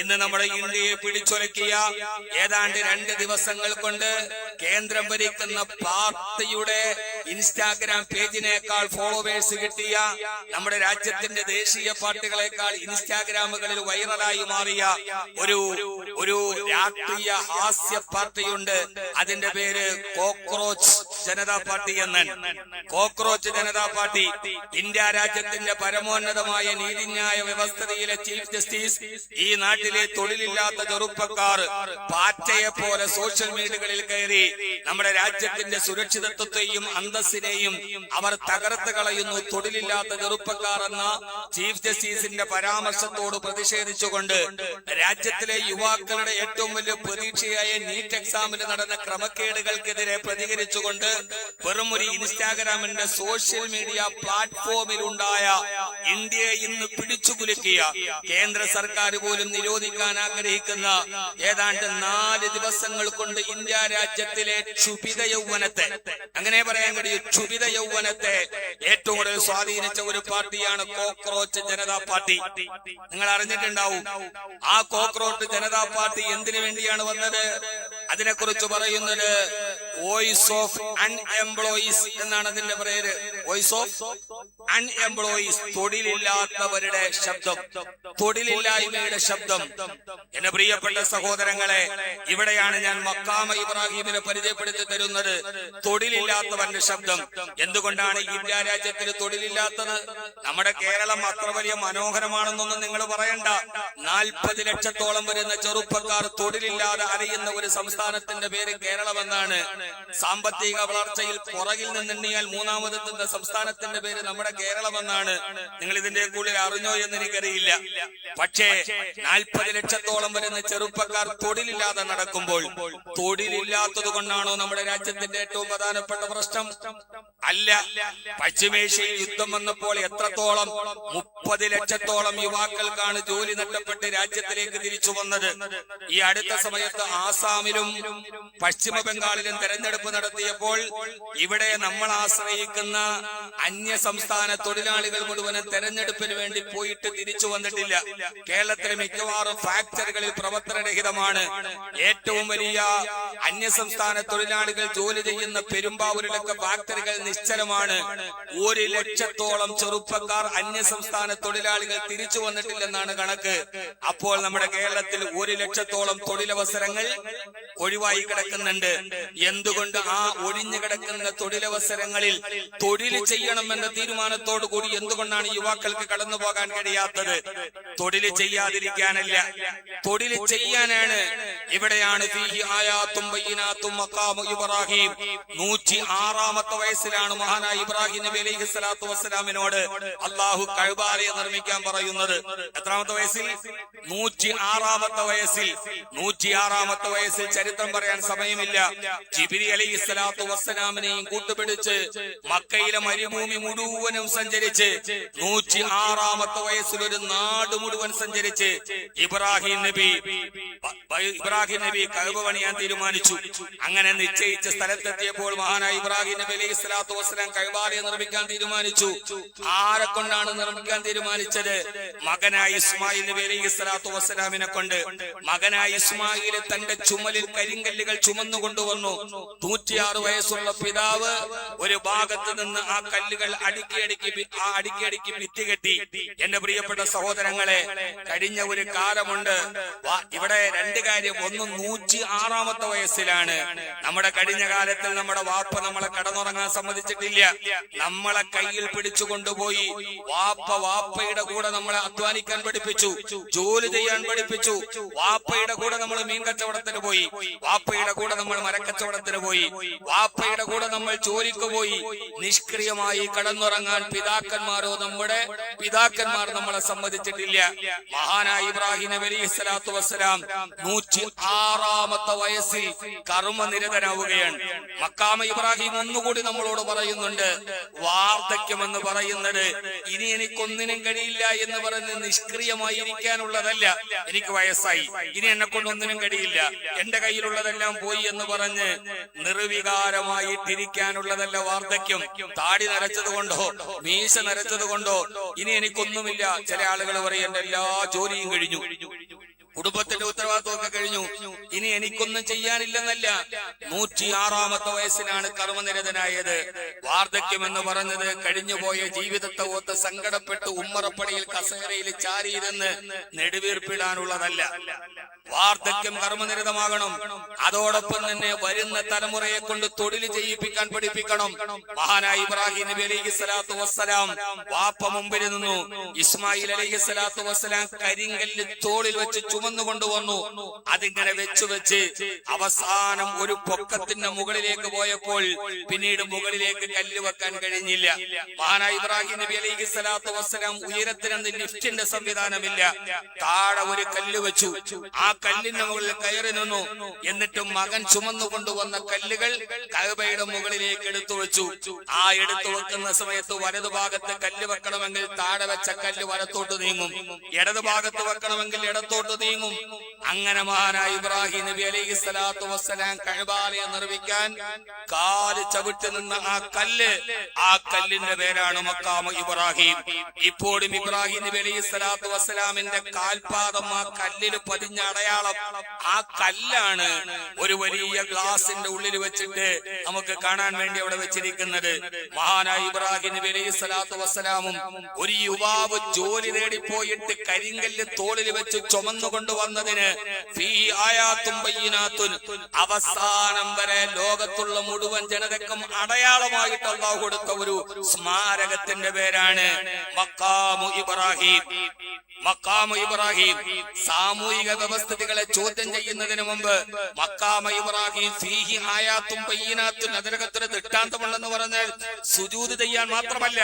ഇന്ന് നമ്മുടെ ഇന്ത്യയെ പിടിച്ചൊലക്കിയ ഏതാണ്ട് 2 ദിവസങ്ങൾ കൊണ്ട് കേന്ദ്രം ഭരിക്കുന്ന പാർട്ടിയുടെ ഇൻസ്റ്റാഗ്രാം പേജിനേക്കാൾ ഫോളോവേഴ്സ് കിട്ടിയ നമ്മുടെ രാജ്യത്തിന്റെ ദേശീയ പാർട്ടികളെക്കാൾ ഇൻസ്റ്റാഗ്രാമുകളിൽ വൈറലായി മാറിയ ഒരു രാഷ്ട്രീയ ഹാസ്യ പാർട്ടിയുണ്ട്. അതിന്റെ പേര് കോക്രോച്ച് ജനതാ പാർട്ടി എന്നാണ്. കോക്രോച്ച് ജനതാ പാർട്ടി ഇന്ത്യ രാജ്യത്തിന്റെ പരമോന്നതമായ നീതിന്യായ വ്യവസ്ഥയിലെ ചീഫ് ജസ്റ്റിസ് ഈ നാട്ടിലെ തൊഴിലില്ലാത്ത ചെറുപ്പക്കാർ പാറ്റയെ പോലെ സോഷ്യൽ മീഡിയകളിൽ കയറി നമ്മുടെ രാജ്യത്തിന്റെ സുരക്ഷിതത്വത്തെയും അന്തസ്സിനെയും അവർ തകർത്ത് കളയുന്നു. തൊഴിലില്ലാത്ത ചെറുപ്പക്കാർ എന്ന ചീഫ് ജസ്റ്റിസിന്റെ പരാമർശത്തോട് പ്രതിഷേധിച്ചുകൊണ്ട് രാജ്യത്തിലെ യുവാക്കളുടെ ഏറ്റവും വലിയ പ്രതീക്ഷയായ നീറ്റ് എക്സാമിൽ നടന്ന ക്രമക്കേടുകൾക്കെതിരെ പ്രതികരിച്ചുകൊണ്ട് വെറും ഒരു ഇൻസ്റ്റാഗ്രാമിന്റെ സോഷ്യൽ മീഡിയ പ്ലാറ്റ്ഫോമിൽ ഉണ്ടായ ഇന്ത്യയെ ഇന്ന് പിടിച്ചുകുലുക്കിയ കേന്ദ്ര സർക്കാർ പോലും നിരോധിക്കാൻ ആഗ്രഹിക്കുന്ന ഏതാണ്ട് 4 ദിവസങ്ങൾ കൊണ്ട് ഇന്ത്യ രാജ്യത്തിലെ ക്ഷുഭിത യൗവനത്തെ, അങ്ങനെ പറയാൻ കഴിയും, ക്ഷുഭിത യൗവനത്തെ ഏറ്റവും കൂടുതൽ സ്വാധീനിച്ച ഒരു പാർട്ടിയാണ് കോക്രോച്ച് ജനതാ പാർട്ടി. നിങ്ങൾ അറിഞ്ഞിട്ടുണ്ടാവും. ആ കോക്രോച്ച് ജനതാ പാർട്ടി എന്തിനു വേണ്ടിയാണ് വന്നത്? അതിനെക്കുറിച്ച് പറയുന്നത് വോയിസ് ഓഫ് അൺഎംപ്ലോയീസ് എന്നാണ് അതിന്റെ പേര്. വോയിസ് ഓഫ് അൺഎംപ്ലോയീസ്, തൊഴിലില്ലാത്തവരുടെ ശബ്ദം, തൊഴിലില്ലായ്മയുടെ ശബ്ദം. എന്റെ പ്രിയപ്പെട്ട സഹോദരങ്ങളെ, ഇവിടെയാണ് ഞാൻ മക്കാമ ഇബ്രാഹിമിനെ പരിചയപ്പെടുത്തി തരുന്നത്. തൊഴിലില്ലാത്തവന്റെ ശബ്ദം. എന്തുകൊണ്ടാണ് ഇന്ത്യ രാജ്യത്തിൽ തൊഴിലില്ലാത്തത്? നമ്മുടെ കേരളം അത്ര വലിയ മനോഹരമാണെന്നൊന്നും നിങ്ങൾ പറയണ്ട. 40 ലക്ഷത്തോളം വരുന്ന ചെറുപ്പക്കാർ തൊഴിലില്ലാതെ അറിയുന്ന ഒരു സംസ്ഥാനത്തിന്റെ പേര് കേരളമെന്നാണ്. സാമ്പത്തിക വളർച്ചയിൽ പുറകിൽ നിന്നെണ്ണിയാൽ 3ാമതെത്തുന്ന സംസ്ഥാനത്തിന്റെ പേര് നമ്മുടെ കേരളമെന്നാണ്. നിങ്ങൾ ഇതിന്റെ കൂടുതൽ അറിഞ്ഞോ എന്ന് എനിക്കറിയില്ല. പക്ഷേ 40 ലക്ഷത്തോളം വരുന്ന ചെറുപ്പക്കാർ തൊഴിലില്ലാതെ നടക്കുമ്പോൾ തൊഴിലില്ലാത്തത് കൊണ്ടാണോ നമ്മുടെ രാജ്യത്തിന്റെ ഏറ്റവും പ്രധാനപ്പെട്ട പ്രശ്നം? അല്ല. പശ്ചിമേഷ്യയിൽ യുദ്ധം വന്നപ്പോൾ എത്രത്തോളം 30 ലക്ഷത്തോളം യുവാക്കൾക്കാണ് ജോലി നഷ്ടപ്പെട്ട് രാജ്യത്തിലേക്ക് തിരിച്ചു വന്നത്. ഈ അടുത്ത സമയത്ത് ആസാമിലും പശ്ചിമ ബംഗാളിലും തെരഞ്ഞെടുപ്പ് നടത്തിയപ്പോൾ ഇവിടെ നമ്മൾ ആശ്രയിക്കുന്ന അന്യ സംസ്ഥാന തൊഴിലാളികൾ മുഴുവനും തെരഞ്ഞെടുപ്പിന് വേണ്ടി പോയിട്ട് തിരിച്ചു വന്നിട്ടില്ല. കേരളത്തിലെ മിക്കവാറും ഫാക്ടറികളിൽ പ്രവർത്തനരഹിതമാണ്. ഏറ്റവും വലിയ അന്യ സംസ്ഥാന തൊഴിലാളികൾ ജോലി ചെയ്യുന്ന പെരുമ്പാവൂരിലൊക്കെ ഫാക്ടറികൾ നിശ്ചലമാണ്. 1 ലക്ഷത്തോളം ചെറുപ്പക്കാർ അന്യ സംസ്ഥാന തൊഴിലാളികൾ തിരിച്ചു വന്നിട്ടില്ലെന്നാണ് കണക്ക്. അപ്പോൾ നമ്മുടെ കേരളത്തിൽ 1 ലക്ഷത്തോളം തൊഴിലവസരങ്ങൾ ഒഴിവായി കിടക്കുന്നുണ്ട്. എന്തുകൊണ്ട് ആ ഒഴിഞ്ഞു കിടക്കുന്ന തൊഴിലവസരങ്ങളിൽ തൊഴിൽ ചെയ്യണമെന്ന തീരുമാനത്തോടു കൂടി എന്തുകൊണ്ടാണ് യുവാക്കൾക്ക് കടന്നു പോകാൻ കഴിയാത്തത്? തൊഴിൽ ചെയ്യാതിരിക്കാനല്ല, തൊഴിൽ ചെയ്യാനാണ്. ഇവിടെയാണ് ഫീഹി ആയാത്തും ബയ്യിനാത്തും മഖാമു ഇബ്രാഹിം. 106ാമത്തെ വയസ്സിലാണ് മഹാനായ ഇബ്രാഹിം നബി അലൈഹി സ്വലാത്തു വസ്സലാമിനോട് അല്ലാഹു കഅബയെ നിർമ്മിക്കാൻ പറയുന്നത്. എത്രാമത്തെ വയസ്സിൽ? 106ാമത്തെ വയസ്സിൽ. 106ാമത്തെ വയസ്സിൽ ചരിത്രം പറയാൻ സമയമില്ല. ജിബ്രീൽ അലൈഹി സ്വലാത്തു വസ്സലാമിനെയും കൂട്ടുപിടിച്ച് മക്കയിലെ മരുഭൂമി മുഴുവനും സഞ്ചരിച്ച് 106ാമത്തെ വയസ്സിൽ ഒരു നാട് മുഴുവൻ സഞ്ചരിച്ച് ഇബ്രാഹിം നബി കഅബ പണിയാൻ തീരുമാനിച്ചു. അങ്ങനെ നിശ്ചയിച്ച സ്ഥലത്തെത്തിയപ്പോൾ മഹാനായ ഇബ്രാഹിം നബി അലൈഹി സ്വലാത്തു വസ്സലാം കഅബയെ നിർമ്മിക്കാൻ തീരുമാനിച്ചു. ആരെ കൊണ്ടാണ് നിർമ്മിക്കാൻ തീരുമാനിച്ചത്? മകനായ ഇസ്മായിൽ നബി അലൈഹി സ്വലാത്തു വസ്സലാമിനെ കൊണ്ട്. മകനായ ഇസ്മായിൽ തന്റെ ചുമലിൽ കരിങ്കല്ലുകൾ ചുമന്നുകൊണ്ടുവന്നു. 106 വയസ്സുള്ള പിതാവ് ഒരു ഭാഗത്ത് നിന്ന് ആ കല്ലുകൾ അടുക്കി ഭിത്തികെട്ടി. എന്റെ പ്രിയപ്പെട്ട സഹോദരങ്ങളെ, കഴിഞ്ഞ ഒരു കാലമുണ്ട്. ഇവിടെ 2 കാര്യം. ഒന്ന്, 106ാമത്തെ വയസ്സിലാണ്. നമ്മുടെ കഴിഞ്ഞ കാലത്തിൽ നമ്മുടെ വാപ്പ നമ്മളെ കടന്നുറങ്ങാൻ സമ്മതിച്ചിട്ടില്ല. നമ്മളെ കയ്യിൽ പിടിച്ചു കൊണ്ടുപോയി വാപ്പയുടെ കൂടെ നമ്മളെ അധ്വാനിക്കാൻ പഠിപ്പിച്ചു, ജോലി ചെയ്യാൻ പഠിപ്പിച്ചു. വാപ്പയുടെ കൂടെ നമ്മൾ മീൻ കച്ചവടത്തിന് പോയി, വാപ്പയുടെ കൂടെ നമ്മൾ മരക്കച്ചവടത്തിന് പോയി, വാപ്പയുടെ കൂടെ നമ്മൾ ജോലിക്ക് പോയി. നിഷ്ക്രിയമായി കടന്നുറങ്ങാൻ നമ്മുടെ പിതാക്കന്മാർ നമ്മളെ സമ്മതിച്ചിട്ടില്ല. മഹാനായ ഇബ്രാഹിം നബി അലൈഹി സ്വലാത്തു വസ്സലാം 106ാമത്തെ വയസ്സിൽ കർമ്മനിരതനാവുകയാണ്. മക്കാമ ഇബ്രാഹിം ഒന്നുകൂടി നമ്മളോട് പറയുന്നുണ്ട്, വാർദ്ധക്യം എന്ന് പറയുന്നത് ഇനി എനിക്കൊന്നിനും കഴിയില്ല എന്ന് പറഞ്ഞ് നിഷ്ക്രിയമായി ഇരിക്കാനുള്ളതല്ല. എനിക്ക് വയസ്സായി, ഇനി എന്നെ കൊണ്ടൊന്നിനും കഴിയില്ല, എന്റെ കയ്യിലുള്ളതെല്ലാം പോയി എന്ന് പറഞ്ഞ് നിർവികാരമായിട്ടിരിക്കാനുള്ളതല്ല വാർദ്ധക്യം. താടി നരച്ചത് കൊണ്ടോ മീശ നരച്ചത് കൊണ്ടോ ഇനി എനിക്കൊന്നുമില്ല. ചില ആളുകൾ പറയും എന്റെ എല്ലാ ജോലിയും കഴിഞ്ഞു. കുടുംബത്തിന്റെ ഉത്തരവാദിത്വമൊക്കെ കഴിഞ്ഞു. ഇനി എനിക്കൊന്നും ചെയ്യാനില്ലെന്നല്ല. 106-ാമത്തെ വയസ്സിലാണ് കർമ്മനിരതനായത്. വാർദ്ധക്യം എന്ന് പറഞ്ഞത് കഴിഞ്ഞുപോയ ജീവിതത്തെ ഓർത്ത് സങ്കടപ്പെട്ട് ഉമ്മറപ്പടിയിൽ കസേരയിൽ ചാരിയിരുന്ന് നെടുവീർപ്പിടാനുള്ളതല്ല. വാർദ്ധക്യം കർമ്മനിരതമാകണം. അതോടൊപ്പം തന്നെ വരുന്ന തലമുറയെ കൊണ്ട് തൊഴിൽ ചെയ്യിപ്പിക്കാൻ പഠിപ്പിക്കണം. മഹാനായ ഇബ്രാഹിം നബി അലൈഹിസ്സലാത്തു വസ്സലാം വാപ്പ മുമ്പിൽ നിന്നു. ഇസ്മായിൽ അലൈഹിസ്സലാത്തു വസ്സലാം കരിങ്കല്ല് തോളിൽ വെച്ച് ചുമന്നു കൊണ്ടുവന്നു. അതിങ്ങനെ വെച്ച് അവസാനം ഒരു പൊക്കത്തിന്റെ മുകളിലേക്ക് പോയപ്പോൾ പിന്നീട് മുകളിലേക്ക് കല്ല് വെക്കാൻ കഴിഞ്ഞില്ല. മഹാനായ ഇബ്രാഹിം നബി അലൈഹിസ്സലാത്തു വസ്സലാം ഉയരത്തിനൊന്ന് ലിഫ്റ്റിന്റെ സംവിധാനമില്ല. താഴെ ഒരു കല്ല് വെച്ചു. ആ കല്ലിന്റെ മുകളിൽ കയറി നിന്നു. എന്നിട്ട് മകൻ ചുമന്നു കൊണ്ടുവന്ന കല്ലുകൾ കഅബയുടെ മുകളിലേക്ക് എടുത്തു വെച്ചു. ആ എടുത്തു വെക്കുന്ന സമയത്ത് വലതുഭാഗത്ത് കല്ല് വെക്കണമെങ്കിൽ താഴെ വെച്ച കല്ല് വലത്തോട്ട് നീങ്ങും, ഇടതുഭാഗത്ത് വെക്കണമെങ്കിൽ ഇടത്തോട്ട് നീങ്ങും. അങ്ങനെ മഹാനായ ഇബ്രാഹിം നബി അലൈഹിസ്സലാത്തു വസ്സലാം കഅബയെ നിർമ്മിക്കാൻ കാല് ചവിട്ടി നിന്ന ആ കല്ലിന്റെ പേരാണ് മഖാമ ഇബ്രാഹിം. ഇപ്പോഴും ഇബ്രാഹിം നബി അലൈഹിസ്സലാത്തു വസ്സലാമിന്റെ കാൽപാദം ആ കല്ലിൽ പതിഞ്ഞ അടയാളം. ആ കല്ലാണ് ഒരു വലിയ ഗ്ലാസിന്റെ ഉള്ളിൽ വെച്ചിട്ട് നമുക്ക് കാണാൻ വേണ്ടി അവിടെ വെച്ചിരിക്കുന്നത്. മഹാനായ ഇബ്രാഹിം നബി അലൈഹിസ്സലാത്തു വസ്സലാമും ഒരു യുവാവ് ജോലി നേടിപ്പോയിട്ട് കരിങ്കല്ല് തോളിൽ വെച്ച് ചുമന്നുകൊണ്ടുവന്നതിന് അവസാനം വരെ ലോകത്തുള്ള മുഴുവൻ ജനതക്കും അടയാളമായിട്ട് അല്ലാഹു കൊടുത്ത ഒരു സ്മാരകത്തിന്റെ പേരാണ് മഖാമു ഇബ്രാഹിം. മഖാമു ഇബ്രാഹിം സാമൂഹിക വ്യവസ്ഥിതികളെ ചോദ്യം ചെയ്യുന്നതിന് മുമ്പ് മഖാമ ഇബ്രാഹിം ഫീഹി ആയാത്തും ബയ്യിനാത്തുൻ, അതിനകത്തൊരു ദൃഷ്ടാന്തമുണ്ടെന്ന് പറഞ്ഞാൽ സുജൂദ് ചെയ്യാൻ മാത്രമല്ല,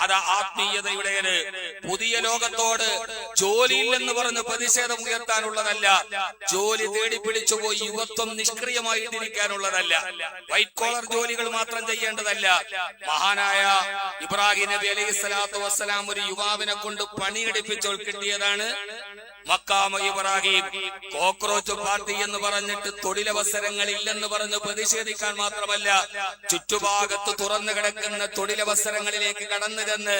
അത് ആത്മീയതയുടേത്. പുതിയ ലോകത്തോട് ജോലിയില്ലെന്ന് പറഞ്ഞ് പ്രതിഷേധം ഉയർത്താനുള്ളതല്ല. ജോലി തേടി പിടിച്ചുപോയി യുവത്വം നിഷ്ക്രിയമായിട്ടിരിക്കാനുള്ളതല്ല. വൈറ്റ് കോളർ ജോലികൾ മാത്രം ചെയ്യേണ്ടതല്ല. മഹാനായ ഇബ്രാഹിം നബി അലൈഹിസ്സലാത്തു വസ്സലാം ഒരു യുവാവിനെ കൊണ്ട് പണിയെടുപ്പിച്ചോൾ കിട്ടിയതാണ് മഖാമ ഇബ്രാഹിം. കോക്രോച്ച് പാർട്ടി എന്ന് പറഞ്ഞിട്ട് തൊഴിലവസരങ്ങൾ ഇല്ലെന്ന് പറഞ്ഞ് പ്രതിഷേധിക്കാൻ മാത്രമല്ല, ചുറ്റുഭാഗത്ത് തുറന്നു കിടക്കുന്ന തൊഴിലവസരങ്ങളിലേക്ക് കടന്നു ചെന്ന്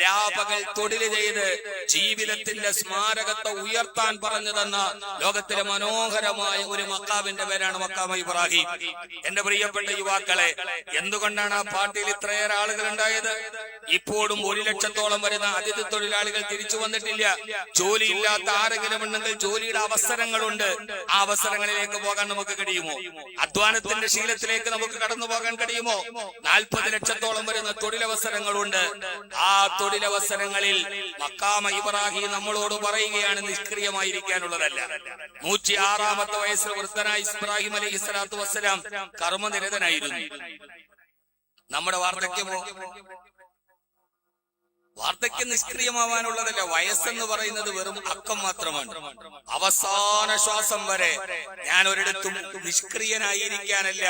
രാപകൽ തൊഴിൽ ചെയ്ത് ജീവിതത്തിന്റെ സ്മാരകത്തെ ഉയർത്താൻ പറഞ്ഞു തന്ന ലോകത്തിലെ മനോഹരമായ ഒരു മഖാമിന്റെ പേരാണ് മഖാമ ഇബ്രാഹിം. എന്റെ പ്രിയപ്പെട്ട യുവാക്കളെ, എന്തുകൊണ്ടാണ് ആ പാർട്ടിയിൽ ഇത്രയേറെ ആളുകൾ ഉണ്ടായത്? ഇപ്പോഴും 1 ലക്ഷത്തോളം വരുന്ന അതിഥി തൊഴിലാളികൾ തിരിച്ചു വന്നിട്ടില്ല. ജോലിയില്ലാത്ത ആരെങ്കിലും ഉണ്ടെങ്കിൽ ജോലിയുടെ അവസരങ്ങളുണ്ട്. ആ അവസരങ്ങളിലേക്ക് പോകാൻ നമുക്ക് കഴിയുമോ? അധ്വാനത്തിന്റെ ശീലത്തിലേക്ക് നമുക്ക് കടന്നു പോകാൻ കഴിയുമോ? 40 ലക്ഷത്തോളം വരുന്ന തൊഴിലവസരങ്ങളുണ്ട്. ആ തൊഴിലവസരങ്ങളിൽ മഖാമ ഇബ്രാഹിം നമ്മളോട് പറയുകയാണ് നിഷ്ക്രിയമായിരിക്കാനുള്ളതല്ല. 106-ാമത്തെ വയസ്സിൽ വൃദ്ധനായ ഇബ്രാഹിം അലൈഹിസ്സലാത്തു വസ്സലാം കർമ്മനിരതനായിരുന്നു. നമ്മുടെ വാർദ്ധക്യമോ? വാർദ്ധക്യം നിഷ്ക്രിയമാവാനുള്ളതല്ല. വയസ്സെന്ന് പറയുന്നത് വെറും അക്കം മാത്രമാണ്. അവസാന ശ്വാസം വരെ ഞാൻ ഒരിടത്തും നിഷ്ക്രിയനായിരിക്കാനല്ല,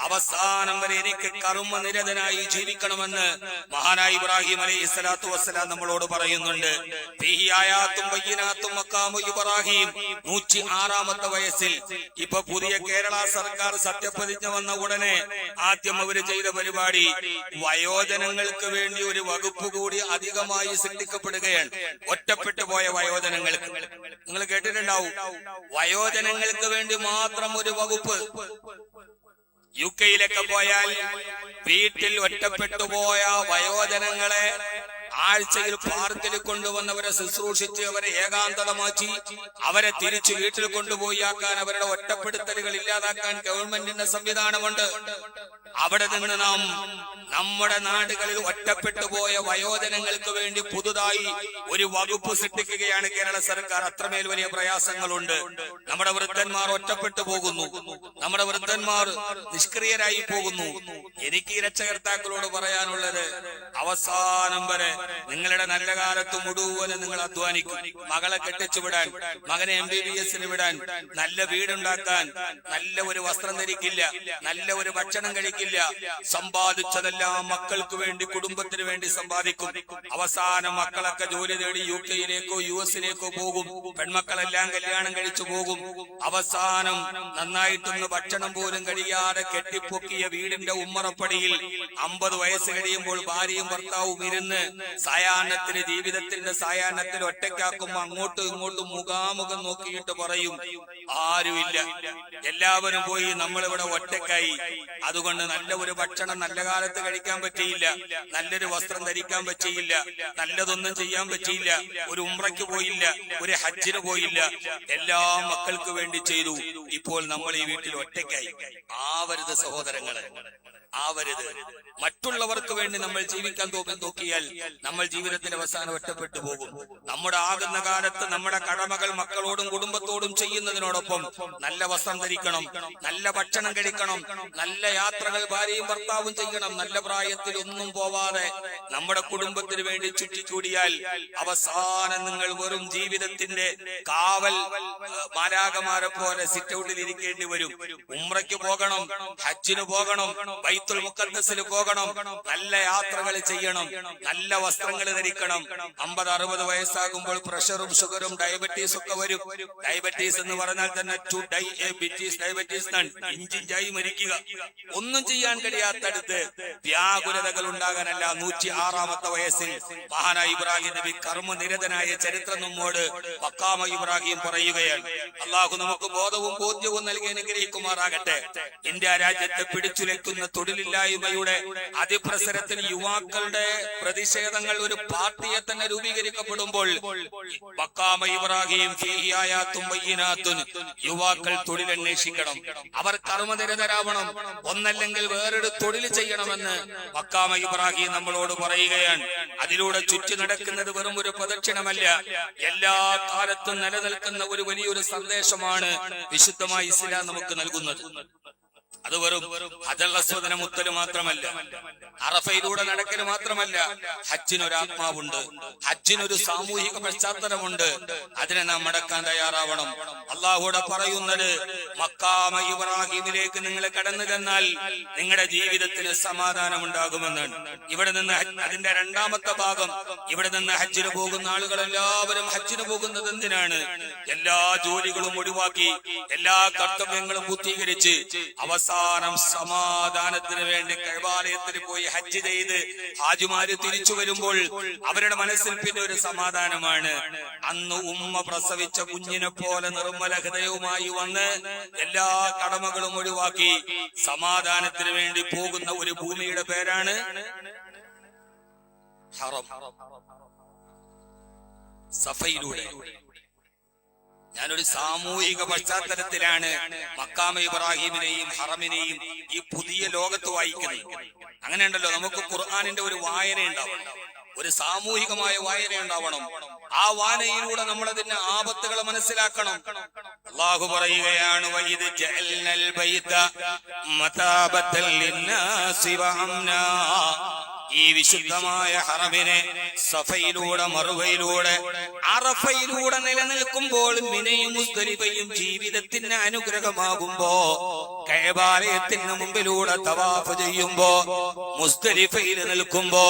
അവസാനം വരെ എനിക്ക് കർമ്മനിരതനായി ജീവിക്കണമെന്ന് മഹാനായ ഇബ്രാഹിം അലൈഹിസ്സലാത്തു വസ്സലാം നമ്മളോട് പറയുന്നുണ്ട്. 106-ാമത്തെ വയസ്സിൽ ഇപ്പൊ പുതിയ കേരള സർക്കാർ സത്യപ്രതിജ്ഞ വന്ന ഉടനെ ആദ്യം അവര് ചെയ്ത പരിപാടി വയോജനങ്ങൾക്ക് വേണ്ടി ഒരു വകുപ്പ് കൂടി മായി സൃഷ്ടിക്കപ്പെടുകയാണ്. ഒറ്റപ്പെട്ടു പോയ വയോജനങ്ങൾക്ക്. നിങ്ങൾ കേട്ടിട്ടുണ്ടാവും, വയോജനങ്ങൾക്ക് വേണ്ടി മാത്രം ഒരു വകുപ്പ്. UK-യിലൊക്കെ പോയാൽ വീട്ടിൽ ഒറ്റപ്പെട്ടു പോയ വയോജനങ്ങളെ ആഴ്ചയിൽ പാർക്കിൽ കൊണ്ടുവന്നവരെ ശുശ്രൂഷിച്ച് അവരെ ഏകാന്തമാക്കി അവരെ തിരിച്ചു വീട്ടിൽ കൊണ്ടുപോയി ആക്കാൻ, അവരുടെ ഒറ്റപ്പെടുത്തലുകൾ ഇല്ലാതാക്കാൻ ഗവൺമെന്റിന്റെ സംവിധാനമുണ്ട്. അവിടെ നിന്ന് നാം നമ്മുടെ നാടുകളിൽ ഒറ്റപ്പെട്ടു പോയ വയോജനങ്ങൾക്ക് വേണ്ടി പുതുതായി ഒരു വകുപ്പ് സൃഷ്ടിക്കുകയാണ് കേരള സർക്കാർ. അത്രമേൽ വലിയ പ്രയാസങ്ങളുണ്ട്. നമ്മുടെ വൃദ്ധന്മാർ ഒറ്റപ്പെട്ടു പോകുന്നു, നമ്മുടെ വൃദ്ധന്മാർ നിഷ്ക്രിയരായി പോകുന്നു. എനിക്ക് ഈ രക്ഷകർത്താക്കളോട് പറയാനുള്ളത്, അവസാനം വരെ നിങ്ങളുടെ നല്ല കാലത്ത് മുഴുവനും നിങ്ങൾ അധ്വാനിക്കും. മകളെ കെട്ടിച്ചു വിടാൻ, മകനെ MBBS-ന് വിടാൻ, നല്ല വീടുണ്ടാക്കാൻ, നല്ല ഒരു വസ്ത്രം ധരിക്കില്ല, നല്ല ഒരു ഭക്ഷണം കഴിക്കില്ല, എടുക്കില്ല. സമ്പാദിച്ചതെല്ലാം മക്കൾക്ക് വേണ്ടി, കുടുംബത്തിന് വേണ്ടി സമ്പാദിക്കും. അവസാനം മക്കളൊക്കെ ജോലി തേടി UK-യിലേക്കോ US-ലേക്കോ പോകും. പെൺമക്കളെല്ലാം കല്യാണം കഴിച്ചു പോകും. അവസാനം നന്നായിട്ടൊന്ന് ഭക്ഷണം പോലും കഴിയാതെ കെട്ടിപ്പൊക്കിയ വീടിന്റെ ഉമ്മറപ്പടിയിൽ 50 വയസ്സ് കഴിയുമ്പോൾ ഭാര്യയും ഭർത്താവും ഇരുന്ന് സായാഹ്നത്തിന്, ജീവിതത്തിന്റെ സായാഹ്നത്തിൽ ഒറ്റയ്ക്കാക്കുമ്പോ അങ്ങോട്ടും ഇങ്ങോട്ടും മുഖാമുഖം നോക്കിയിട്ട് പറയും, ആരുമില്ല, എല്ലാവരും പോയി, നമ്മളിവിടെ ഒറ്റയ്ക്കായി. അതുകൊണ്ട് നല്ല ഒരു ഭക്ഷണം നല്ല കാലത്ത് കഴിക്കാൻ പറ്റിയില്ല, നല്ലൊരു വസ്ത്രം ധരിക്കാൻ പറ്റിയില്ല, നല്ലതൊന്നും ചെയ്യാൻ പറ്റിയില്ല, ഒരു ഉംറയ്ക്ക് പോയില്ല, ഒരു ഹജ്ജിന് പോയില്ല, എല്ലാം മക്കൾക്ക് വേണ്ടി ചെയ്തു. ഇപ്പോൾ നമ്മൾ ഈ വീട്ടിൽ ഒറ്റയ്ക്കായി. ആവരുത് സഹോദരങ്ങളെ, ആവരുത്. മറ്റുള്ളവർക്ക് വേണ്ടി നമ്മൾ ജീവിക്കാൻ നോക്കിയാൽ നമ്മൾ ജീവിതത്തിൽ അവസാനം ഒറ്റപ്പെട്ടു പോകും. നമ്മുടെ ആകുന്ന കാലത്ത് നമ്മുടെ കടമകൾ മക്കളോടും കുടുംബത്തോടും ചെയ്യുന്നതിനോടൊപ്പം നല്ല വസ്ത്രം ധരിക്കണം, നല്ല ഭക്ഷണം കഴിക്കണം, നല്ല യാത്രകൾ ഭാര്യയും ഭർത്താവും ചെയ്യണം. നല്ല പ്രായത്തിൽ ഒന്നും പോവാതെ നമ്മുടെ കുടുംബത്തിന് വേണ്ടി ചുറ്റിക്കൂടിയാൽ അവസാനം നിങ്ങൾ വെറും ജീവിതത്തിന്റെ കാവൽ മാലാഖമാരെ പോലെ സിറ്റ് ഔട്ടിൽ ഇരിക്കേണ്ടി വരും. ഉംറയ്ക്ക് പോകണം, ഹജ്ജിന് പോകണം, ബൈത്തുൽ മുഖദ്ദസിൽ പോകണം, നല്ല യാത്രകൾ ചെയ്യണം, നല്ല വസ്ത്രങ്ങൾ ധരിക്കണം. 50-60 വയസ്സാകുമ്പോൾ പ്രഷറും ഷുഗറും ഡയബറ്റീസ് ഒക്കെ വരും. ഡയബറ്റീസ് എന്ന് പറഞ്ഞാൽ തന്നെ ഡയബറ്റീസ് ഇഞ്ചിഞ്ചായി മരിക്കുക. ഒന്നും ചെയ്യാൻ കഴിയാത്തടുത്ത് വ്യാകുലതകൾ ഉണ്ടാകാനല്ല. 106-ാമത്തെ വയസ്സിൽ മഹാനായ ഇബ്രാഹിം നബി കർമ്മനിരതനായ ചരിത്രം നമ്മോട് മക്കാമ ഇബ്രാഹിം പറയുകയാണ്. അള്ളാഹു നമുക്ക് ബോധവും ബോധ്യവും നൽകി അനുഗ്രഹിക്കുമാറാകട്ടെ. ഇന്ത്യ രാജ്യത്തെ പിടിച്ചുലയ്ക്കുന്ന തൊഴിലില്ലായ്മയുടെ അതിപ്രസരത്തിൽ യുവാക്കളുടെ പ്രതിഷേധങ്ങൾ ഒരു പാർട്ടിയെ തന്നെ രൂപീകരിക്കപ്പെടുമ്പോൾ മക്കാമ ഇബ്രാഹിം ഫീഹി ആയാത്തും ബയ്യിനാത്തുൻ, യുവാക്കൾ തൊഴിലന്വേഷിക്കണം, അവർ കർമ്മനിരതരാവണം, ഒന്നല്ലെങ്കിൽ വേറൊരു തൊഴിൽ ചെയ്യണമെന്ന് മക്കാമ ഇബ്രാഹിം നമ്മളോട് പറയുകയാണ്. അതിലൂടെ ചുറ്റി നടക്കുന്നത് വെറും ഒരു പ്രദക്ഷിണമല്ല, എല്ലാ കാലത്തും നിലനിൽക്കുന്ന ഒരു വലിയൊരു സന്ദേശമാണ് വിശുദ്ധമായ ഇസ്ലാം നമുക്ക് നൽകുന്നത്. അത് വെറും ഹജറുൽ അസ്വദിനെ മുത്തല് മാത്രമല്ല, അറഫയിലൂടെ നടക്കല് മാത്രമല്ല, ഹജ്ജിനൊരു ആത്മാവുണ്ട്, ഹജ്ജിനൊരു സാമൂഹിക പശ്ചാത്തലമുണ്ട്. അതിനെ നാം മടക്കാൻ തയ്യാറാവണം. അള്ളാഹുവിടെ പറയുന്നത്, മക്കാമ ഇബ്രാഹിമിലേക്ക് നിങ്ങൾ കടന്നു ചെന്നാൽ നിങ്ങളുടെ ജീവിതത്തിന് സമാധാനം ഉണ്ടാകുമെന്നാണ്. ഇവിടെ നിന്ന് അതിന്റെ 2ാമത്തെ ഭാഗം, ഇവിടെ നിന്ന് ഹജ്ജിന് പോകുന്ന ആളുകൾ എല്ലാവരും ഹജ്ജിന് പോകുന്നത് എന്തിനാണ്? എല്ലാ ജോലികളും ഒഴിവാക്കി, എല്ലാ കർത്തവ്യങ്ങളും പൂർത്തീകരിച്ച് അവസാനം സമാധാനത്തിന് വേണ്ടി കഅബാലയത്തിൽ പോയി ഹജ്ജ് ചെയ്ത് ഹാജിമാര് തിരിച്ചു വരുമ്പോൾ അവരുടെ മനസ്സിൽ പിന്നെ ഒരു സമാധാനമാണ്. അന്ന് ഉമ്മ പ്രസവിച്ച കുഞ്ഞിനെ പോലെ നിർമ്മല ഹൃദയവുമായി വന്ന് എല്ലാ കടമകളും ഒഴിവാക്കി സമാധാനത്തിന് വേണ്ടി പോകുന്ന ഒരു ഭൂമിയുടെ പേരാണ് ഹറം. സഫയിലൂടെ ഞാനൊരു സാമൂഹിക പശ്ചാത്തലത്തിലാണ് മക്കാമ ഇബ്രാഹിമിനെയും ഹറമിനെയും ഈ പുതിയ ലോകത്ത് വായിക്കുന്നത്. അങ്ങനെയുണ്ടല്ലോ, നമുക്ക് ഖുർആനിന്റെ ഒരു വായന ഉണ്ടാവണം, ഒരു സാമൂഹികമായ വായന ഉണ്ടാവണം. ആ വായനയിലൂടെ നമ്മൾ അതിന്റെ ആപത്തുകൾ മനസ്സിലാക്കണം. അല്ലാഹു പറയുകയാണ്, വഇദ് ജഅൽനൽ ബൈത മതാബത്തൽ ലിന്നാസി വഅംനാ. ഈ വിശുദ്ധമായ ഹറമിനെ സഫയിലൂടെ, മറുവയിലൂടെ, അറഫയിലൂടെ നിലനിൽക്കുമ്പോൾ മിനയും മുസ്ദലിഫയും ജീവിതത്തിന് അനുഗ്രഹമാകുമ്പോ, കഅബാലയത്തിന് മുമ്പിലൂടെ തവാഫ് ചെയ്യുമ്പോ, മുസ്ദലിഫയിൽ നിൽക്കുമ്പോ,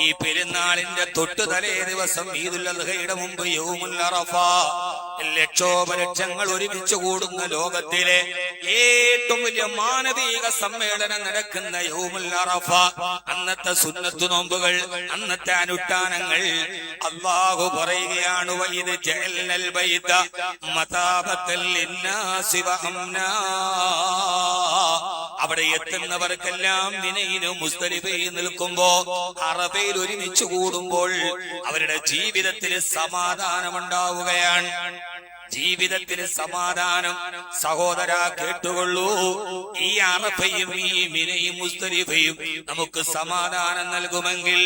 ഈ പെരുന്നാളിന്റെ തൊട്ടു തലേ ദിവസം ഈദുൽ അദ്ഹയുടെ മുമ്പ് യൗമുൽ അറഫ, ലക്ഷോപലക്ഷങ്ങൾ ഒരുമിച്ച് കൂടുന്ന ലോകത്തിലെ ഏറ്റവും വലിയ മാനവിക സമ്മേളനം നടക്കുന്ന യൗമുൽ അറഫ, അന്നത്തെ സുന്നത്ത് നോമ്പുകൾ, അന്നത്തെ അനുഷ്ഠാനങ്ങൾ, അല്ലാഹു പറയുകയാണ്, വഇദ് ജഅൽനൽ ബൈത മതാബത്തൽ ലിന്നാസി വഅംനാ. അവിടെ എത്തുന്നവർക്കെല്ലാം മിനയിലും മുസ്ദലിഫയിൽ നിൽക്കുമ്പോ, അറഫയിൽ ഒരുമിച്ച് കൂടുമ്പോൾ അവരുടെ ജീവിതത്തിൽ സമാധാനമുണ്ടാവുകയാണ്. ജീവിതത്തിന് സമാധാനം. സഹോദര കേട്ടുകൊള്ളൂ, ഈ അറഫയും ഈ മിനയും മുസ്ദലിഫയും നമുക്ക് സമാധാനം നൽകുമെങ്കിൽ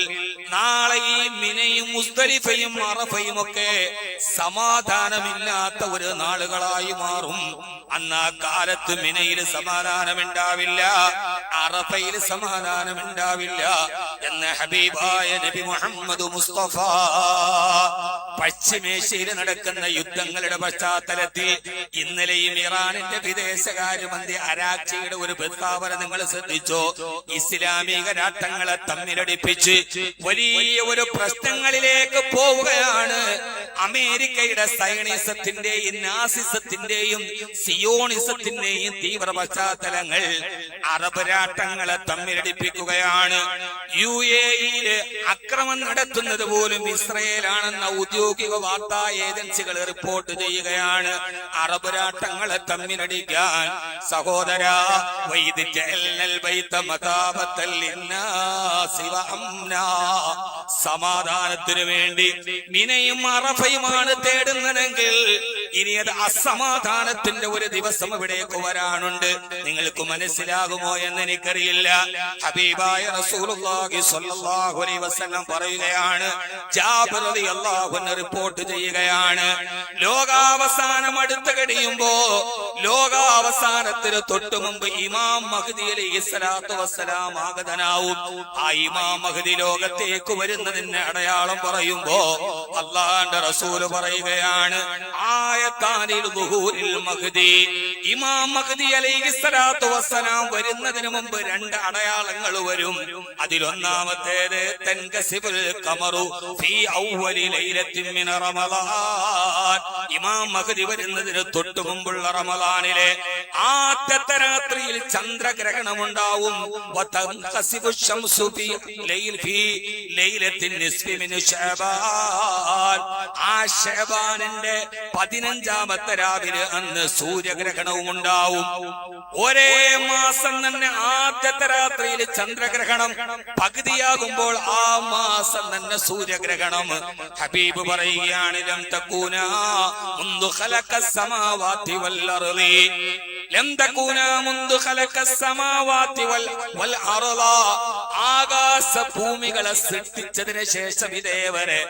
നാളെ ഈ മിനയും മുസ്ദലിഫയും അറഫയും ഒക്കെ സമാധാനമില്ലാത്ത ഒരു നാളുകളായി മാറും. അന്ന് ആ കാലത്ത് മിനയിൽ സമാധാനമുണ്ടാവില്ല, അറഫയിൽ സമാധാനമുണ്ടാവില്ല എന്ന് ഹബീബായ നബി മുഹമ്മദ് മുസ്തഫ. പശ്ചിമേഷ്യയിൽ നടക്കുന്ന യുദ്ധങ്ങളുടെ പശ്ചാത്തലത്തിൽ ഇന്നലെയും ഇറാനിന്റെ വിദേശകാര്യമന്ത്രി അരാക്ചിയുടെ ഒരു പ്രസ്താവന നിങ്ങൾ ശ്രദ്ധിച്ചോ? ഇസ്ലാമിക രാഷ്ട്രങ്ങളെ തമ്മിലടിപ്പിച്ച് വലിയ ഒരു പ്രശ്നങ്ങളിലേക്ക് പോവുകയാണ്. അമേരിക്കയുടെ സയണിസത്തിന്റെയും നാസിസത്തിന്റെയും സിയോണിസത്തിന്റെയും തീവ്ര പശ്ചാത്തലങ്ങൾ അറബ് രാഷ്ട്രങ്ങളെ തമ്മിലടിപ്പിക്കുകയാണ്. UAE അക്രമം നടത്തുന്നത് പോലും ഇസ്രയേലാണെന്ന ഔദ്യോഗിക വാർത്താ ഏജൻസികൾ റിപ്പോർട്ട് ചെയ്യുകയാണ്. അറബ് രാഷ്ട്രങ്ങളെ തമ്മിലടിക്കാൻ സഹോദര സമാധാനത്തിനു വേണ്ടി മിനയും അറഫയുമാണ് തേടുന്നതെങ്കിൽ ഇനി അത് അസമാധാനത്തിന്റെ ഒരു ദിവസം ഇവിടേക്ക് വരാനുണ്ട്. നിങ്ങൾക്ക് മനസ്സിലാകുമോ എന്ന് എനിക്കറിയില്ല. ഹബീബായ റസൂലുള്ളാഹി സ്വല്ലല്ലാഹു അലൈഹി വസല്ലം പറയുകയാണ്, ജാബിർ റളിയല്ലാഹു അൻഹു റിപ്പോർട്ട് ചെയ്യുകയാണ്, ലോകാവസാനം അടുത്ത് കഴിയുമ്പോ, ലോകാവസാനത്തിന് തൊട്ടു മുമ്പ് ഇമാം മഹ്ദി അലൈഹിസ്സലാത്തു വസ്സലാം ആഗതനാവും. ആ ഇമാം മഹ്ദി ലോകത്തേക്ക് വരുന്നതിന് അടയാളം പറയുമ്പോ അല്ലാഹുവിന്റെ റസൂല് പറയുകയാണ്, ആയത്താനിൽ ദുഹൂരിൽ മഹ്ദി, ഇമാം മഹ്ദി അലൈഹിസ്സലാത്തു വസ്സലാം വരുന്നതിന് മുമ്പ് രണ്ട് അടയാളങ്ങൾ വരും. അതിലൊന്നാമത്തേത് തൻകസിബുൽ ഖമറു ഫീ അവ്വലി ലൈലത്തിൻ മിൻ റമളാൻ, ഇമാം മഹ്ദി വരുന്നതിന് തൊട്ടു മുമ്പുള്ള റമളാനിലെ ആദ്യത്തെ രാത്രിയിൽ ചന്ദ്രഗ്രഹണം ഉണ്ടാവും. വതൻകസിബു ശംസു ഫീ ലൈലത്തിൻ നിസ്ഫി മിൻ ശഅബാൻ, ആ ശഅബാനിന്റെ 15ാമത്തെ രാവിലെ അന്ന് സൂര്യഗ്രഹണവും ഉണ്ടാവും. ഒരേ മാസം തന്നെ ആദ്യത്തെ രാത്രിയിൽ ചന്ദ്രഗ്രഹണം, പകുതിയാകുമ്പോൾ ആ മാസം തന്നെ സൂര്യഗ്രഹണം. ഹബീബ് പറയുകയാണ്, ലം തകൂന മുൻദു ഖലഖസ് സമാവാതി വൽ അർളി, ലം തകൂന മുൻദു ഖലഖസ് സമാവാതി വൽ അർള, ആകാശ ഭൂമികളെ സൃഷ്ടിച്ചതിന് ശേഷം ഇതേവരെ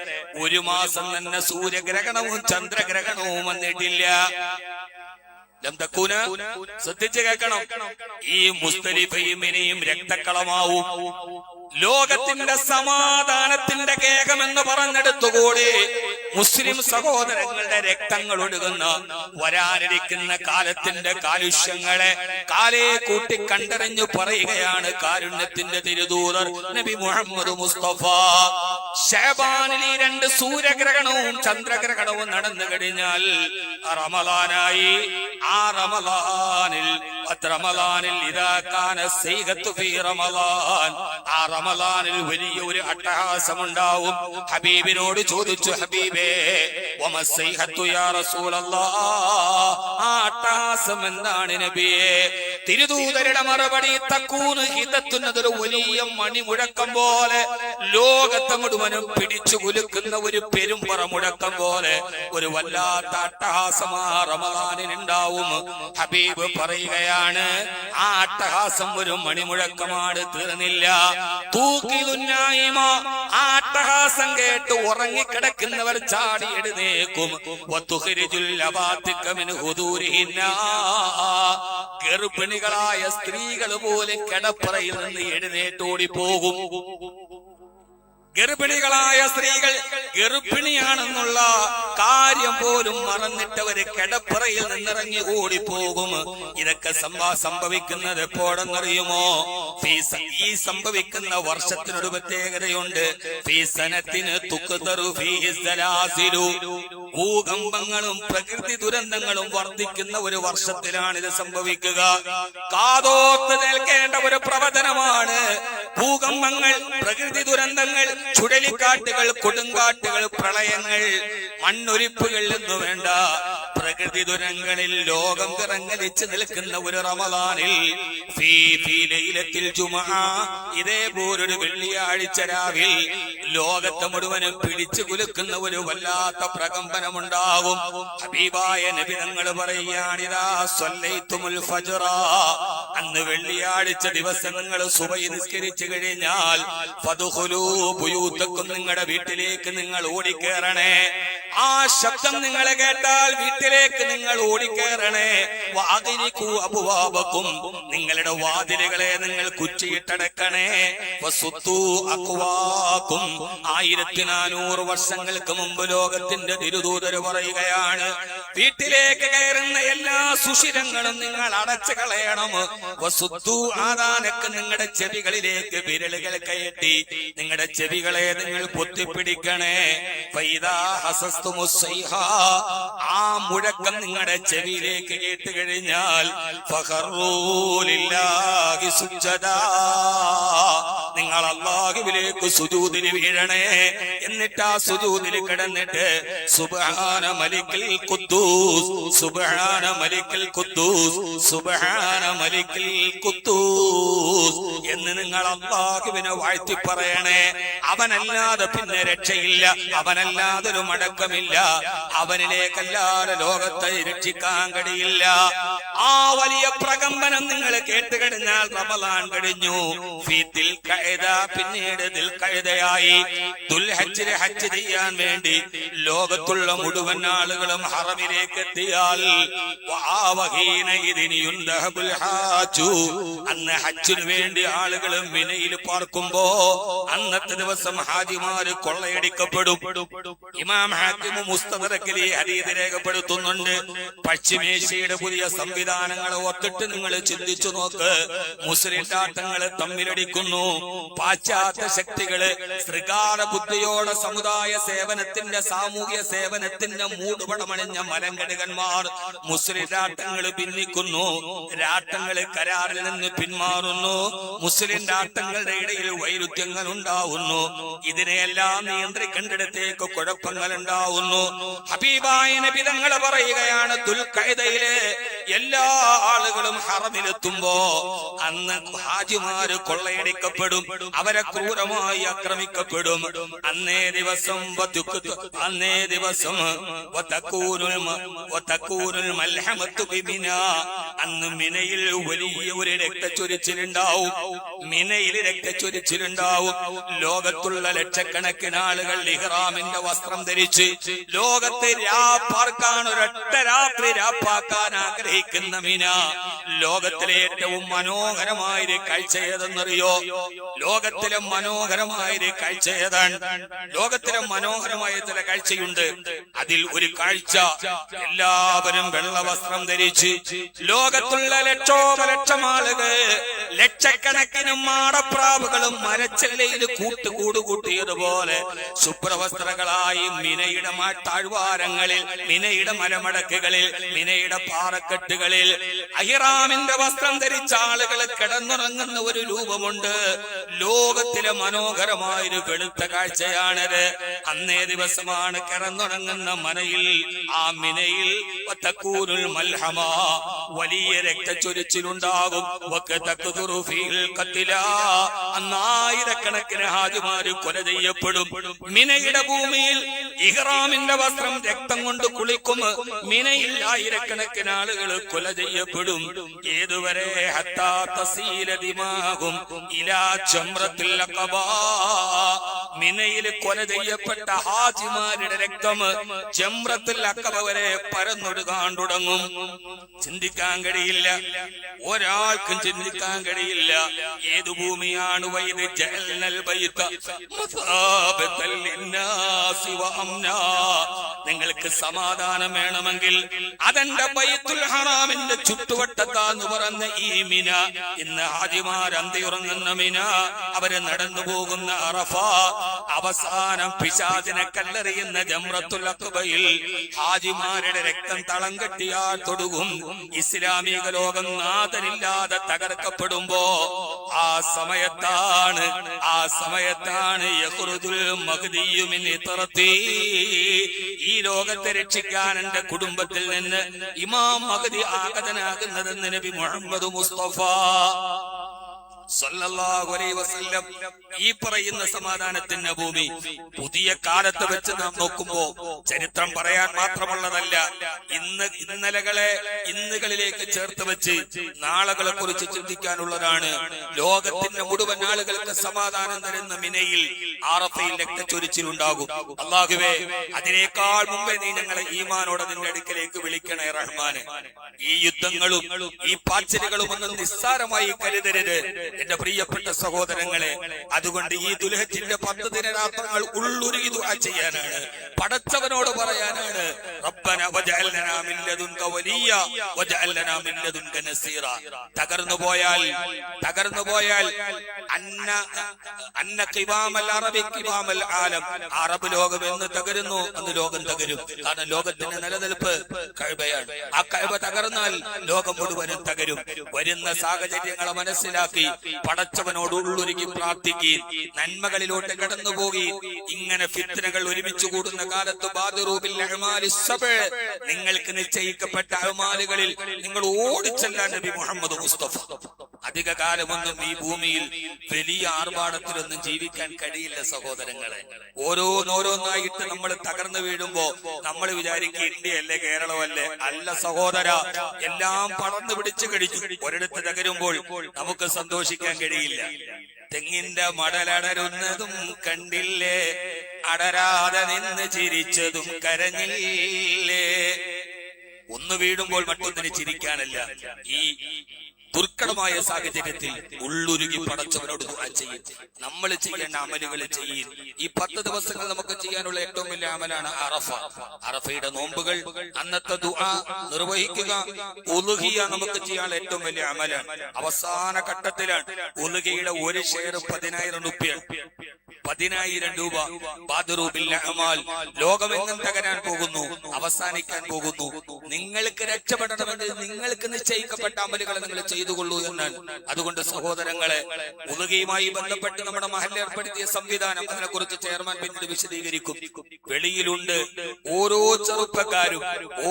ഒരു മാസം തന്നെ സൂര്യഗ്രഹണവും ചന്ദ്രഗ്രഹണവും വന്നിട്ടില്ല. ശ്രദ്ധിച്ചു കേൾക്കണം. ഈ മുസ്തലിഫയും മിനയും രക്തക്കളമാവും. ലോകത്തിന്റെ സമാധാനത്തിന്റെ കേകമെന്ന് പറഞ്ഞെടുത്തുകൂടി മുസ്ലിം സഹോദരങ്ങളുടെ രക്തങ്ങൾ ഒഴുകുന്ന വരാനിരിക്കുന്ന കാലത്തിന്റെ കാലുഷ്യങ്ങളെ കാലേ കൂട്ടി കണ്ടറിഞ്ഞു പറയുകയാണ് കാരുണ്യത്തിന്റെ തിരുദൂതർ നബി മുഹമ്മദ് മുസ്തഫ. ശഅബാനിൽ ഈ രണ്ട് സൂര്യഗ്രഹണവും ചന്ദ്രഗ്രഹണവും നടന്നു കഴിഞ്ഞാൽ റമളാനായി. ആ റമളാനിൽ ഇദാ കാന സൈഗത്തു ഫീ റമളാൻ, ആ റമളാനിൽ വലിയ ഒരു അട്ടഹാസമുണ്ടാവും. ഹബീബിനോട് ചോദിച്ചു, ഹബീബേ വമസ്സൈഹത്തു യാ റസൂലല്ലാഹ്, ആ അട്ടഹാസം എന്താണ് നബിയേ? തിരുദൂതരുടെ മറുപടി, തക്കൂന് ഹിദത്തുന്നതൊരു വലിയ മണിമുഴക്കം പോലെ, ലോകത്തെ മുഴുവനും പിടിച്ചു കുലുക്കുന്ന ഒരു പെരുമ്പറ മുഴക്കം പോലെ ഒരു വല്ലാത്ത അട്ടഹാസമാ റമളാനിനുണ്ടാവും. ഹബീബ് പറയുകയാണ്, ആ അട്ടഹാസം ഒരു മണിമുഴക്കമാണ്, തീർന്നില്ല. തൂക്കിലുന്നായിമ, ആ അട്ടഹാസം കേട്ട് ഉറങ്ങിക്കിടക്കുന്നവർ ചാടി എഴുന്നേക്കും. വതുഖ്രിജുൽ ലവാതിക മിൻ ഹുദൂരിഹിന്ന, ഗർഭിണികളായ സ്ത്രീകൾ പോലും കിടപ്പറയിൽ നിന്ന് എഴുന്നേറ്റോടി പോകും. ഗർഭിണികളായ സ്ത്രീകൾ ഗർഭിണിയാണെന്നുള്ള കാര്യം പോലും മറന്നിട്ടവര് കിടപ്പറയിൽ നിന്നിറങ്ങി ഓടിപ്പോകും. ഇതൊക്കെ സംഭവിക്കുന്നത് എപ്പോഴെന്നറിയുമോ? ഈ സംഭവിക്കുന്ന വർഷത്തിനൊരു പ്രത്യേകതയുണ്ട്. ഭൂകമ്പങ്ങളും പ്രകൃതി ദുരന്തങ്ങളും വർദ്ധിക്കുന്ന ഒരു വർഷത്തിലാണ് ഇത് സംഭവിക്കുക. കാതോർത്ത് നിൽക്കേണ്ട ഒരു പ്രവചനമാണ്. ഭൂകമ്പങ്ങൾ, പ്രകൃതി ദുരന്തങ്ങൾ, ചുഴലിക്കാറ്റുകൾ, കൊടുങ്കാറ്റുകൾ, പ്രളയങ്ങൾ, മണ്ണൊലിപ്പുകൾ എന്ന് വേണ്ട പ്രകൃതി ദുരന്തങ്ങളിൽ ലോകം വിറങ്ങലിച്ച് നിൽക്കുന്ന ഒരു റമളാനിൽ ഇതേപോലൊരു വെള്ളിയാഴ്ച രാവിൽ ലോകത്തെ മുഴുവനും പിടിച്ചു കുലുക്കുന്ന ഒരു വല്ലാത്ത പ്രകമ്പനമുണ്ടാകും. ഹബീബായ നബി തങ്ങൾ പറയുകയാണിതാ സ്വല്ലൈതുമുൽ ഫജ്റ, അന്ന് വെള്ളിയാഴ്ച ദിവസം നിങ്ങൾ സുബഹി നിസ്കരിച്ചു കഴിഞ്ഞാൽ ഫദ്ഖുലൂ ബുയൂതക്കും, നിങ്ങളുടെ വീട്ടിലേക്ക് നിങ്ങൾ ഓടിക്കേറണേ. ആ ശബ്ദം നിങ്ങൾ കേട്ടാൽ വീട്ടിലേക്ക് നിങ്ങൾ ഓടിക്കയറണേ. വാതിലിക്കൂ അബുവാബക്കും, നിങ്ങളുടെ വാതിലുകളെ നിങ്ങൾ കുറ്റിയിട്ടടക്കണേ. വസുത്തു അഖ്വാക്കും, 1400 വർഷങ്ങൾക്ക് മുമ്പ് ലോകത്തിന്റെ തിരുദൂതർ പറയുകയാണ്, വീട്ടിലേക്ക് കയറുന്ന എല്ലാ സുഷിരങ്ങളും നിങ്ങൾ അടച്ചു കളയണം. വസുത്തു ആദാനക്ക്, നിങ്ങളുടെ ചെവികളിലേക്ക് വിരലുകൾ കയറ്റി നിങ്ങളുടെ ചെവികളെ നിങ്ങൾ പൊത്തിപ്പിടിക്കണേ. ഫൈദാ ഹസസ്തുമുസ്സൈഹ, ആ മുഴക്കം നിങ്ങളുടെ ചെവിയിലേക്ക് കേട്ട് കഴിഞ്ഞാൽ ഫഖറൂ ലില്ലാഹി സുജ്ജദാ, നിങ്ങൾ അല്ലാഹുവിലേക്ക് സുജൂദിൽ വീഴണേ. എന്നിട്ട് ആ സുജൂദിൽ കിടന്നിട്ട് സുബ്ഹാന മലിക്കിൽ ഖുദ്ദൂസ്, സുബ്ഹാന മലിക്കിൽ ഖുദ്ദൂസ്, സുബ്ഹാന മലിക്കിൽ ഖുദ്ദൂസ് എന്ന് നിങ്ങൾ അല്ലാഹുവിനെ വാഴ്ത്തി പറയണേ. അവനല്ലാതെ പിന്നെ രക്ഷയില്ല, അവനല്ലാതെ ഒരു മടക്കമില്ല, അവനിലേക്കല്ലാതെ ലോകത്തെ രക്ഷിക്കാൻ കഴിയില്ല. ആ വലിയ പ്രകമ്പനം നിങ്ങൾ കേട്ടുകഴിഞ്ഞാൽ റമളാൻ കഴിഞ്ഞു. ഫീത്തിൽ ഖഅദ, പിന്നീട് ദിൽഖഅദയായി. ദുൽഹജ്ജിലെ ഹജ്ജ് ചെയ്യാൻ വേണ്ടി ലോകത്തുള്ള മുഴുവൻ ആളുകളും ഹറമിലേക്ക് എത്തിയാൽ അന്ന് ഹജ്ജിന് വേണ്ടി ആളുകൾ മിനയിൽ പാർക്കുമ്പോ അന്നത്തെ ദിവസം ഹാജിമാര് കൊള്ളയടിക്കപ്പെടും. ഇമാം ഹാക്കിം മുസ്തദറക്കിൽ ഈ ഹദീസ് രേഖപ്പെടുത്തുന്നുണ്ട്. പശ്ചിമേഷ്യയുടെ പുതിയ സംവിധാനങ്ങളെ ഒത്തിട്ട് നിങ്ങൾ ചിന്തിച്ചു നോക്ക്. മുസ്ലിം രാഷ്ട്രങ്ങള് തമ്മിലടിക്കുന്നു. പാശ്ചാത്യ ശക്തികള് ശൃഗാല ബുദ്ധിയോടെ സമുദായ സേവനത്തിന്റെ, സാമൂഹ്യ സേവനത്തിന്റെ മൂടുപടമണിഞ്ഞ മലങ്കടുകന്മാർ മുസ്ലിം രാഷ്ട്രങ്ങൾ ഭിന്നിക്കുന്നു. രാഷ്ട്രങ്ങൾ കരാറിൽ നിന്ന് പിന്മാറുന്നു. മുസ്ലിം രാഷ്ട്രങ്ങളുടെ ഇടയിൽ വൈരുദ്ധ്യങ്ങൾ ഉണ്ടാവുന്നു. ഇതിനെയെല്ലാം നിയന്ത്രിക്കേണ്ടിടത്തേക്ക് കുഴപ്പങ്ങൾ ഉണ്ടാവുന്നു. ഹബീബായ നബി തങ്ങൾ പറയുകയാണ്, ദുൽഖഅദയിലെ എല്ലാ ആളുകളും ഹറമിലെത്തുമ്പോ അന്ന് ഹാജിമാര് കൊള്ളയടിക്കപ്പെടും, അവരെ ക്രൂരമായി ആക്രമിക്കപ്പെടും. അന്നേ ദിവസം അന്ന് മിനയിൽ വലിയ ഒരു രക്തച്ചൊരിച്ചിലുണ്ടാവും. മിനയിൽ രക്തച്ചൊരിച്ചിലുണ്ടാവും. ലോകത്തുള്ള ലക്ഷക്കണക്കിന് ആളുകൾ ഇഹ്റാമിന്റെ വസ്ത്രം ധരിച്ച് ലോകത്തെ രാപ്പാർക്കാൻ, ഒരൊറ്റ രാത്രി രാപ്പാക്കാൻ ആഗ്രഹിക്കുന്ന മിന. ലോകത്തിലെ ഏറ്റവും മനോഹരമായൊരു കാഴ്ച ഏതെന്നറിയോ? ലോകത്തിലെ മനോഹരമായൊരു കാഴ്ച ഏതാണ്? ലോകത്തിലെ മനോഹരമായ ചില കാഴ്ചയുണ്ട്. അതിൽ ഒരു കാഴ്ച, എല്ലാവരും വെള്ള വസ്ത്രം ധരിച്ച് ലോകത്തുള്ള ലക്ഷോപലക്ഷം ആളുകൾ, ലക്ഷക്കണക്കിന് മാടപ്രാവുകളും മരച്ചെല്ലയിൽ കൂട്ടുകൂട്ടിയതുപോലെ ശുഭ്രവസ്ത്രങ്ങളായി മിനയുടെ താഴ്വാരങ്ങളിൽ, മിനയുടെ മലമടക്കുകളിൽ, മിനയുടെ പാറക്കെട്ടുകളിൽ ഇഹ്റാമിന്റെ വസ്ത്രം ധരിച്ച ആളുകൾ കിടന്നുറങ്ങുന്ന ഒരു രൂപമുണ്ട്. ലോകത്തിലെ മനോഹരമായൊരു വെളുത്ത കാഴ്ചയാണത്. അന്നേ ദിവസമാണ് കിടന്നുറങ്ങുന്ന മനയിൽ, ആ മിനയിൽ മൽഹമ, വലിയ രക്തച്ചൊരിച്ചിലുണ്ടാകും. അന്നായിരക്കണക്കിന് ഹാജിമാര് കൊല ചെയ്യപ്പെടും. മിനയുടെ ഭൂമിയിൽ ഇഹ്റാമിന്റെ വസ്ത്രം രക്തം കൊണ്ട് കുളിക്കും. മിനയിൽ ആയിരക്കണക്കിന് ആളുകൾ കൊല ചെയ്യപ്പെടും. ഏതുവരെ? ഹത്താ തസീല ദിമാഹും ഇലാ ജംറത്തുൽ അഖബ. മിനയിൽ കൊല ചെയ്യപ്പെട്ട ഹാജിമാരുടെ രക്തം ജംറത്തുൽ അഖബ വരെ പരന്നൊഴുകാൻ തുടങ്ങും. ചിന്തിക്കാൻ കഴിയില്ല, ഒരാൾക്കും ചിന്തിക്കാൻ കഴിയില്ല. ഏതു ഭൂമിയാണ്? വൈദ് ജഅൽനൽ ബൈത മസാബതൽ ലിന്നാസി വഅംനാ. നിങ്ങൾക്ക് സമാധാനം വേണമെങ്കിൽ അതെന്റെ ബൈത്തുൽ ഹറാമിന്റെ ചുറ്റുവട്ടത്താന്ന് പറഞ്ഞ ഈ മിന, ഇന്ന് ഹാജിമാർ അന്തിയുറങ്ങുന്ന മിന, അവര് നടന്നു പോകുന്ന അറഫ, അവസാനം പിശാചിനെ കല്ലെറിയുന്ന ജംറത്തുൽ അഖബയിൽ ഹാജിമാരുടെ രക്തം തളം കെട്ടിയാൽ തൊടുകും. ഇസ്ലാമിക ലോകം നാഥനില്ലാതെ തകർക്കപ്പെടുമ്പോ ആ സമയത്താണ് യഖ്റുജുൽ മഹ്ദിയ്യു മിൻ ഇത്രത്തി. ഈ ലോകത്തെ രക്ഷിക്കാൻ എന്റെ കുടുംബത്തിൽ നിന്ന് ഇമാം മഹ്ദി ആഗതനാകുന്നതെന്ന് നബി മുഹമ്മദ് മുസ്തഫ സല്ലല്ലാഹു അലൈഹി വസല്ലം ഈ പറയുന്ന സമാധാനത്തിന്റെ ഭൂമി പുതിയ കാലത്ത് വെച്ച് നാം നോക്കുമ്പോ ചരിത്രം പറയാൻ മാത്രമുള്ളതല്ല, ഇന്നുകളിലേക്ക് ചേർത്ത് വെച്ച് നാളുകളെ കുറിച്ച് ചിന്തിക്കാനുള്ളതാണ്. ലോകത്തിന്റെ മുഴുവൻ ആളുകൾക്ക് സമാധാനം തരുന്ന മിനയിൽ ആറഫയിൽ രക്തച്ചൊരിച്ചിലുണ്ടാകും. അല്ലാഹുവേ, അതിനേക്കാൾ മുമ്പേ നീ ഞങ്ങളെ ഈമാനോടെ നിന്റെ അടുക്കലേക്ക് വിളിക്കണേ റഹ്മാനെ. ഈ യുദ്ധങ്ങളും ഈ പാച്ചലുകളും ഒന്നും നിസ്സാരമായി കരുതരുത് എന്റെ പ്രിയപ്പെട്ട സഹോദരങ്ങളെ. അതുകൊണ്ട് ഈ ദുൽഹജ്ജിന്റെ 10 ദിനരാത്രങ്ങൾ ഉള്ളുരുകി ദുആ ചെയ്യാനാണ്, പടച്ചവനോട് പറയാനാണ്. റബ്ബന വജഅൽനാ മിൻ ലദുൻക വലിയ വജഅൽനാ മിൻ ലദുൻക നസീറ. തകർന്നു പോയാൽ അന്ന ഖിവാമൽ അറബി ഖിവാമൽ ആലം. അറബ് ലോകം എന്ന് തകരുന്നു അന്ന് ലോകം തകരും. കാരണം ലോകത്തിന്റെ നിലനിൽപ്പ് കഅബയാണ്. ആ കഅബ തകർന്നാൽ ലോകം മുഴുവനും തകരും. വരുന്ന സാഹചര്യങ്ങളെ മനസ്സിലാക്കി പടച്ചവനോട് ഉള്ളുരുകി പ്രാർത്ഥിക്കുകയും നന്മകളിലോട്ട് കടന്നുപോകി. ഇങ്ങനെ ഫിത്നകൾ ഒരുമിച്ച് കൂടുന്ന കാലത്ത് ബാദിറൂബിൽ അഅ്മാലി സബ്, നിങ്ങൾക്ക് നിശ്ചയിക്കപ്പെട്ട അഅ്മാലുകളിൽ നിങ്ങൾ ഓടിച്ചെല്ലാൻ നബി മുഹമ്മദ് മുസ്തഫ. അധിക കാലമൊന്നും ഈ ഭൂമിയിൽ വലിയ ആർഭാടത്തിലൊന്നും ജീവിക്കാൻ കഴിയില്ല സഹോദരങ്ങളെ. ഓരോന്നായിട്ട് നമ്മൾ തകർന്നു വീഴുമ്പോ നമ്മൾ വിചാരിക്കും ഇന്ത്യയല്ലേ കേരളമല്ലേ. അല്ല സഹോദര, എല്ലാം പടർന്നു പിടിച്ചു കഴിഞ്ഞു. ഒരിടത്ത് തകരുമ്പോൾ നമുക്ക് സന്തോഷിക്കാൻ കഴിയില്ല. തെങ്ങിന്റെ മടലടരുന്നതും കണ്ടില്ലേ, അടരാതെ നിന്ന് ചിരിച്ചതും കരഞ്ഞില്ലേ. ഒന്ന് വീഴുമ്പോൾ മറ്റൊന്നിന് ചിരിക്കാനല്ല. ഈ ദുർഘടമായ സാഹചര്യത്തിൽ ഉള്ളുരുകി പടച്ചവനോട് ദുആ ചെയ്യും. നമ്മൾ ചെയ്യേണ്ട അമലുകൾ ചെയ്യും. ഈ 10 ദിവസങ്ങൾ നമുക്ക് ചെയ്യാനുള്ള ഏറ്റവും വലിയ അമലാണ് അറഫ. അറഫയുടെ നോമ്പുകൾ, അന്നത്തെ ദുആ നിർവഹിക്കുക. ഉളുഹിയ നമുക്ക് ചെയ്യാനുള്ള ഏറ്റവും വലിയ അമലാണ്. അവസാന ഘട്ടത്തിലാണ്. ഉളുഹിയുടെ ഒരു ഷെയർ 10,000 രൂപയാണ്. 10,000 രൂപ. ബാദിറൂബിൽ അഅ്മാൽ, ലോകമെങ്ങും തകരാൻ പോകുന്നു, അവസാനിക്കാൻ പോകുന്നു. നിങ്ങൾക്ക് രക്ഷപ്പെടണമെങ്കിൽ നിങ്ങൾക്ക് നിശ്ചയിക്കപ്പെട്ട അമലുകൾ നിങ്ങൾ ചെയ്തുകൊള്ളൂ എന്നാണ്. അതുകൊണ്ട് സഹോദരങ്ങളെ, ഉളുഹിയുമായി ബന്ധപ്പെട്ട് നമ്മുടെ മഹല്ല് ഏർപ്പെടുത്തിയ സംവിധാനം, അതിനെ കുറിച്ച് ചെയർമാൻ പിന്നീട് വിശദീകരിക്കും. വെളിയിലുണ്ട് ഓരോ ചെറുപ്പക്കാരും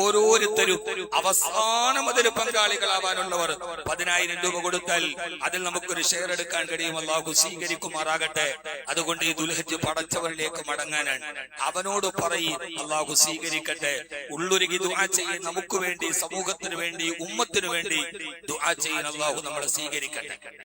ഓരോരുത്തരും അവസാനം അതിൽ പങ്കാളികളാവാനുള്ളവർ 10,000 രൂപ കൊടുത്താൽ അതിൽ നമുക്കൊരു ഷെയർ എടുക്കാൻ കഴിയും. അല്ലാഹു സ്വീകരിക്കുമാറാകട്ടെ. അതുകൊണ്ട് ഈ ദുൽഹജ്ജ് പടച്ചവരിലേക്ക് മടങ്ങാനാണ്. അവനോട് പറയും, അല്ലാഹു സ്വീകരിക്കട്ടെ. ഉള്ളുരുകി ദുആ ചെയ്യും. നമുക്ക് വേണ്ടി, സമൂഹത്തിന് വേണ്ടി, ഉമ്മത്തിന് വേണ്ടി ദുആ ചെയ്യാൻ അല്ലാഹു നമ്മളെ സ്വീകരിക്കട്ടെ.